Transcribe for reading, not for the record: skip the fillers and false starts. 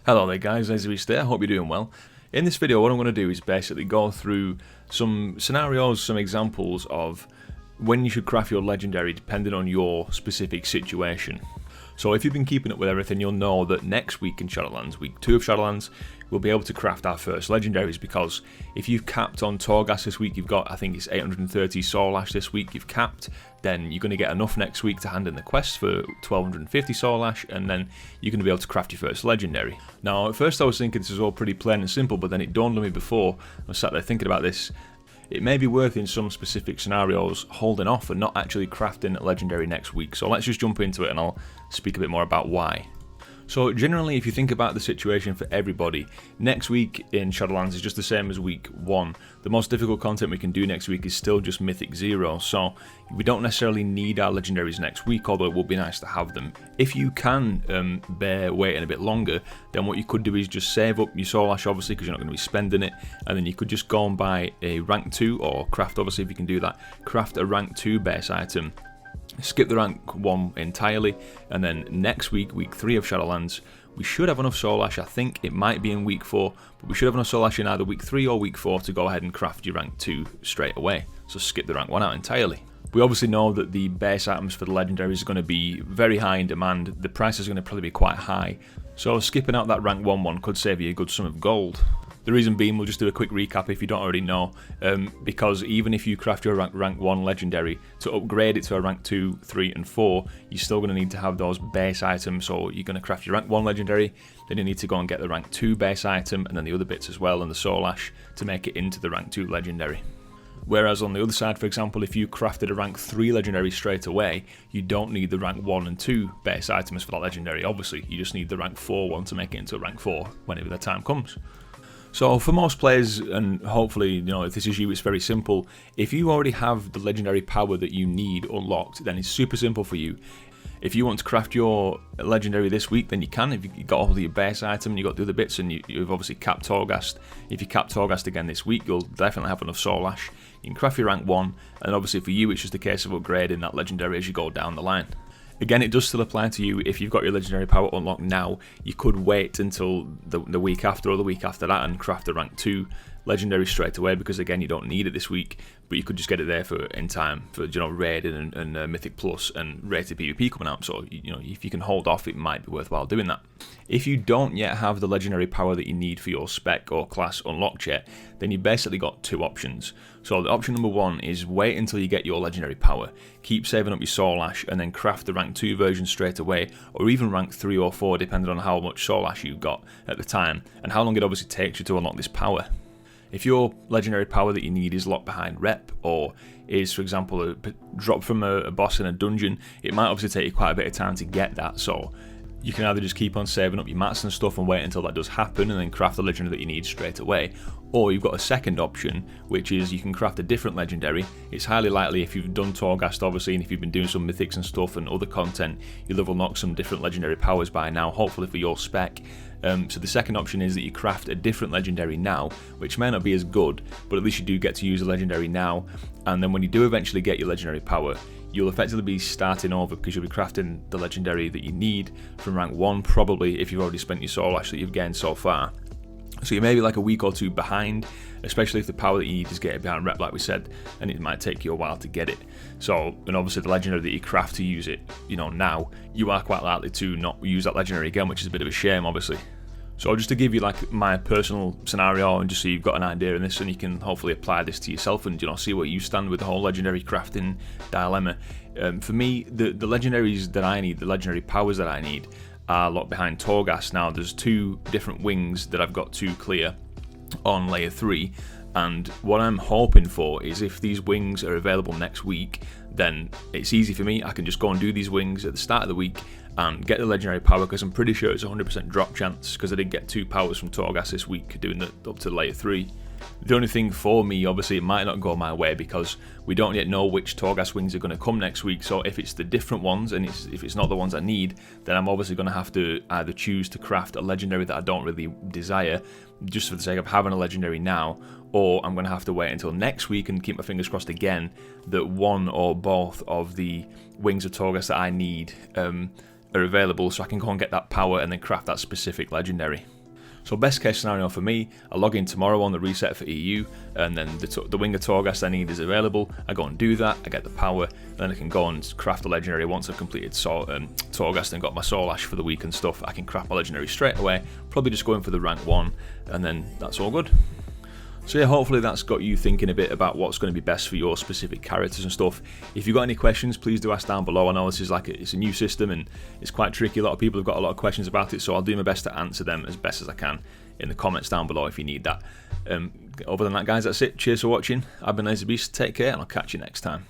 Hello there guys, LazyBeast there, hope you're doing well. In this video what I'm going to do is basically go through some scenarios, some examples of when you should craft your legendary depending on your specific situation. So if you've been keeping up with everything, you'll know that next week in Shadowlands, week 2 of Shadowlands, we'll be able to craft our first legendaries, because if you've capped on Torghast this week, you've got, I think it's 830 Soul Ash this week, you've capped, then you're going to get enough next week to hand in the quest for 1250 Soul Ash, and then you're going to be able to craft your first legendary. Now, at first I was thinking this is all pretty plain and simple, but then it dawned on me before I was sat there thinking about this. It may be worth in some specific scenarios holding off and not actually crafting a legendary next week. So let's just jump into it and I'll speak a bit more about why. So generally, if you think about the situation for everybody, next week in Shadowlands is just the same as week 1. The most difficult content we can do next week is still just Mythic 0, so we don't necessarily need our legendaries next week, although it would be nice to have them. If you can bear waiting a bit longer, then what you could do is just save up your Soul Ash, obviously, because you're not going to be spending it, and then you could just go and buy a rank 2, or craft, obviously, if you can do that, craft a rank 2 base item. Skip the rank 1 entirely, and then next week, week 3 of Shadowlands, we should have enough Soul Ash. I think it might be in week 4, but we should have enough Soul Ash in either week 3 or week 4 to go ahead and craft your rank 2 straight away. So skip the rank 1 out entirely. We obviously know that the base items for the legendaries are going to be very high in demand. The price is going to probably be quite high, so skipping out that rank 1 one could save you a good sum of gold. The reason being, we'll just do a quick recap if you don't already know, because even if you craft your rank 1 legendary, to upgrade it to a rank 2, 3 and 4, you're still going to need to have those base items. So you're going to craft your rank 1 legendary, then you need to go and get the rank 2 base item, and then the other bits as well, and the Soul Ash to make it into the rank 2 legendary. Whereas on the other side, for example, if you crafted a rank 3 legendary straight away, you don't need the rank 1 and 2 base items for that legendary, obviously. You just need the rank 4 one to make it into a rank 4 whenever the time comes. So for most players, and hopefully, if this is you, it's very simple. If you already have the legendary power that you need unlocked, then it's super simple for you. If you want to craft your legendary this week, then you can. If you've got all of your base item, you've got the other bits, and you've obviously capped Torghast. If you cap Torghast again this week, you'll definitely have enough Soul Ash. You can craft your rank 1, and obviously for you, it's just a case of upgrading that legendary as you go down the line. Again, it does still apply to you if you've got your legendary power unlocked now. You could wait until the week after or the week after that and craft a rank 2 legendary straight away, because again, you don't need it this week, but you could just get it there in time for raiding and Mythic Plus and rated PvP coming out. So if you can hold off, it might be worthwhile doing that. If you don't yet have the legendary power that you need for your spec or class unlocked yet, then you basically got 2 options. So the option number 1 is wait until you get your legendary power, keep saving up your Soul Ash, and then craft the rank 2 version straight away, or even rank 3 or 4 depending on how much Soul Ash you've got at the time and how long it obviously takes you to unlock this power. If your legendary power that you need is locked behind rep, or is, for example, a drop from a boss in a dungeon, it might obviously take you quite a bit of time to get that. So you can either just keep on saving up your mats and stuff and wait until that does happen and then craft the legendary that you need straight away. Or you've got a second option, which is you can craft a different legendary. It's highly likely, if you've done Torghast obviously, and if you've been doing some mythics and stuff and other content, you'll have unlocked some different legendary powers by now, hopefully for your spec. So the second option is that you craft a different legendary now, which may not be as good, but at least you do get to use a legendary now, and then when you do eventually get your legendary power, you'll effectively be starting over, because you'll be crafting the legendary that you need from rank 1, probably, if you've already spent your Soul Ash that you've gained so far. So you may be like a week or 2 behind, especially if the power that you need is getting behind rep, like we said, and it might take you a while to get it. So, and obviously the legendary that you craft to use it, now, you are quite likely to not use that legendary again, which is a bit of a shame, obviously. So just to give you like my personal scenario, and just so you've got an idea in this, and you can hopefully apply this to yourself and see where you stand with the whole legendary crafting dilemma. For me, the legendaries that I need, the legendary powers that I need, are locked behind Torghast. Now there's 2 different wings that I've got to clear on layer 3, and what I'm hoping for is if these wings are available next week, then it's easy for me. I can just go and do these wings at the start of the week and get the legendary power, because I'm pretty sure it's a 100% drop chance, because I did get 2 powers from Torghast this week doing up to layer 3. The only thing for me, obviously, it might not go my way, because we don't yet know which Torghast wings are going to come next week. So if it's the different ones, and if it's not the ones I need, then I'm obviously going to have to either choose to craft a legendary that I don't really desire, just for the sake of having a legendary now, or I'm going to have to wait until next week and keep my fingers crossed again that one or both of the wings of Torghast that I need are available, so I can go and get that power and then craft that specific legendary. So best case scenario for me, I log in tomorrow on the reset for EU, and then the Wing of Torghast I need is available. I go and do that, I get the power, then I can go and craft a legendary once I've completed Torghast and got my Soul Ash for the week and stuff. I can craft my legendary straight away, probably just going for the rank 1, and then that's all good. So yeah, hopefully that's got you thinking a bit about what's going to be best for your specific characters and stuff. If you've got any questions, please do ask down below. I know this is it's a new system and it's quite tricky. A lot of people have got a lot of questions about it, so I'll do my best to answer them as best as I can in the comments down below if you need that. Other than that, guys, that's it. Cheers for watching. I've been LazyBeast. Take care, and I'll catch you next time.